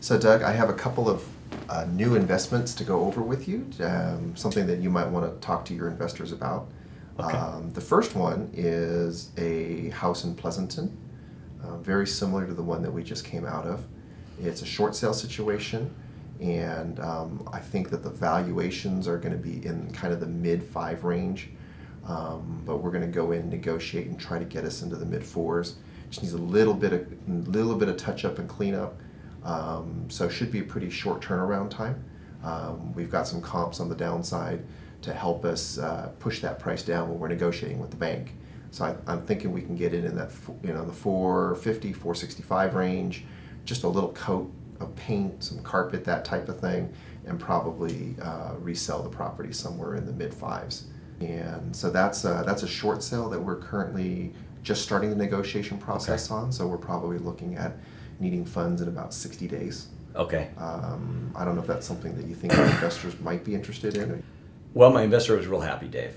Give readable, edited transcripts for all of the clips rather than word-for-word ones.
So Doug, I have a couple of new investments to go over with you, something that you might want to talk to your investors about. Okay. The first one is a house in Pleasanton, very similar to the one that we just came out of. It's a short sale situation, and I think that the valuations are going to be in kind of the mid-5 range, but we're going to go in, negotiate, and try to get us into the mid-4s. Just needs a little bit of touch up and cleanup. So it should be a pretty short turnaround time. We've got some comps on the downside to help us push that price down when we're negotiating with the bank. So I'm thinking we can get it in that, the 450, 465 range, just a little coat of paint, some carpet, that type of thing, and probably resell the property somewhere in the mid-5s. And so that's a short sale that we're currently just starting the negotiation process on. So we're probably looking at needing funds in about 60 days. Okay. I don't know if that's something that you think our investors might be interested in. Well, my investor was real happy, Dave.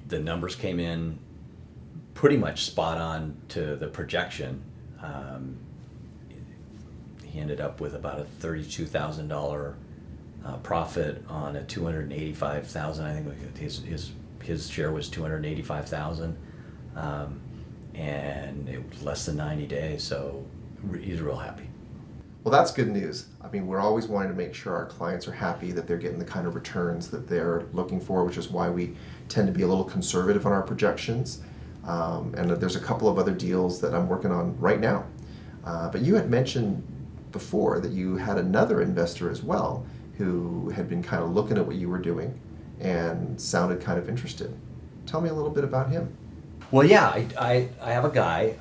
The numbers came in pretty much spot on to the projection. He ended up with about a $32,000 profit on a $285,000. I think his share was $285,000, and it was less than 90 days. So he's real happy. Well, that's good news. I mean, we're always wanting to make sure our clients are happy that they're getting the kind of returns that they're looking for, which is why we tend to be a little conservative on our projections. And there's a couple of other deals that I'm working on right now. But you had mentioned before that you had another investor as well who had been kind of looking at what you were doing and sounded kind of interested. Tell me a little bit about him. Well, yeah, I have a guy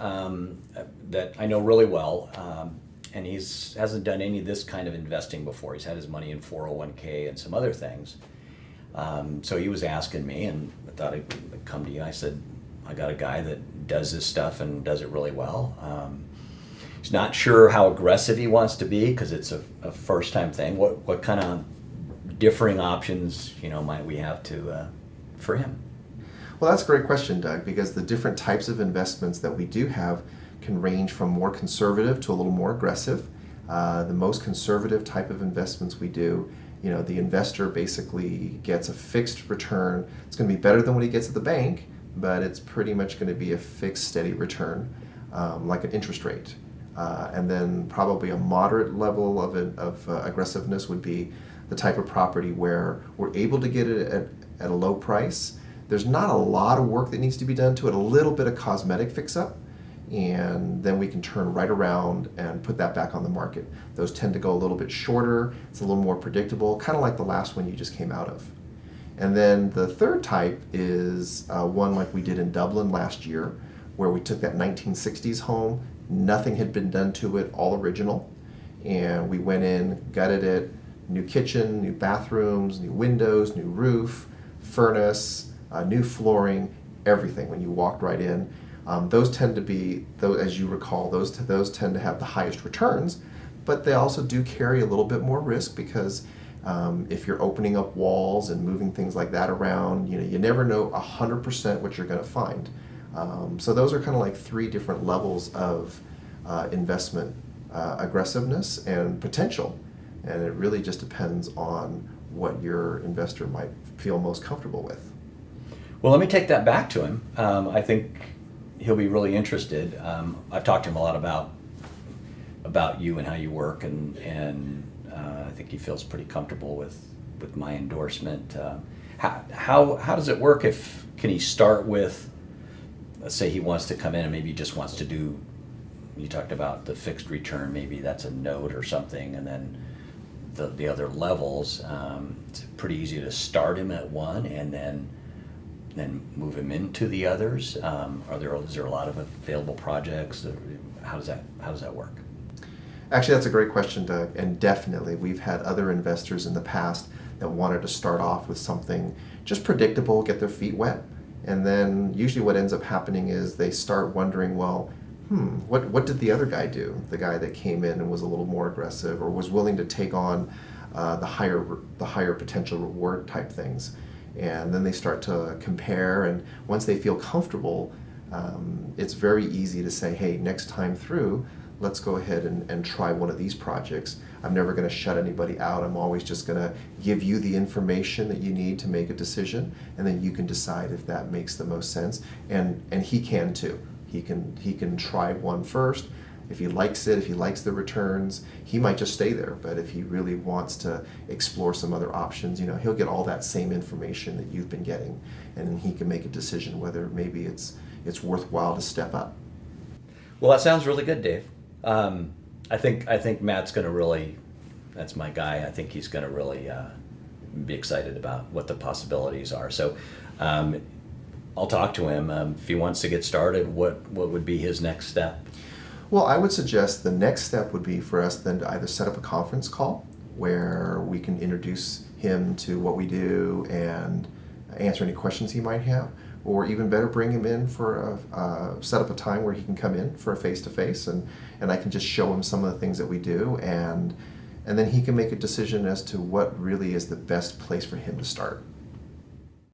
that I know really well. And he hasn't done any of this kind of investing before. He's had his money in 401k and some other things. So he was asking me, and I thought I'd come to you. I said, I got a guy that does this stuff and does it really well. He's not sure how aggressive he wants to be because it's a first-time thing. What kind of differing options, might we have for him? Well, that's a great question, Doug, because the different types of investments that we do have can range from more conservative to a little more aggressive. The most conservative type of investments we do, the investor basically gets a fixed return. It's going to be better than what he gets at the bank, but it's pretty much going to be a fixed, steady return, like an interest rate. And then probably a moderate level of aggressiveness would be the type of property where we're able to get it at a low price. There's not a lot of work that needs to be done to it, a little bit of cosmetic fix-up, and then we can turn right around and put that back on the market. Those tend to go a little bit shorter, it's a little more predictable, kind of like the last one you just came out of. And then the third type is one like we did in Dublin last year, where we took that 1960s home, nothing had been done to it, all original, and we went in, gutted it, new kitchen, new bathrooms, new windows, new roof, furnace, new flooring, everything when you walked right in. Those tend to be, as you recall, those tend to have the highest returns, but they also do carry a little bit more risk because if you're opening up walls and moving things like that around, you never know 100% what you're going to find. So those are kind of like 3 different levels of investment aggressiveness and potential, and it really just depends on what your investor might feel most comfortable with. Well, let me take that back to him. I think he'll be really interested. I've talked to him a lot about you and how you work, and I think he feels pretty comfortable with my endorsement. How does it work? Can he start with, let's say he wants to come in and maybe he just wants to do, you talked about the fixed return, maybe that's a note or something, and then the other levels, it's pretty easy to start him at one and then move him into the others. Is there a lot of available projects? How does that work? Actually, that's a great question, Doug, and definitely we've had other investors in the past that wanted to start off with something just predictable, get their feet wet, and then usually what ends up happening is they start wondering, well, what did the other guy do? The guy that came in and was a little more aggressive or was willing to take on the higher potential reward type things. And then they start to compare, and once they feel comfortable, it's very easy to say, hey, next time through, let's go ahead and try one of these projects. I'm never going to shut anybody out. I'm always just going to give you the information that you need to make a decision, and then you can decide if that makes the most sense. And he can too. He can try one first. If he likes it, if he likes the returns, he might just stay there. But if he really wants to explore some other options, he'll get all that same information that you've been getting, and then he can make a decision whether maybe it's worthwhile to step up. Well, that sounds really good, Dave. I think Matt's going to really, that's my guy. I think he's going to really be excited about what the possibilities are. So I'll talk to him. If he wants to get started, what would be his next step? Well, I would suggest the next step would be for us then to either set up a conference call where we can introduce him to what we do and answer any questions he might have, or even better, bring him in for set up a time where he can come in for a face-to-face, and I can just show him some of the things that we do, and then he can make a decision as to what really is the best place for him to start.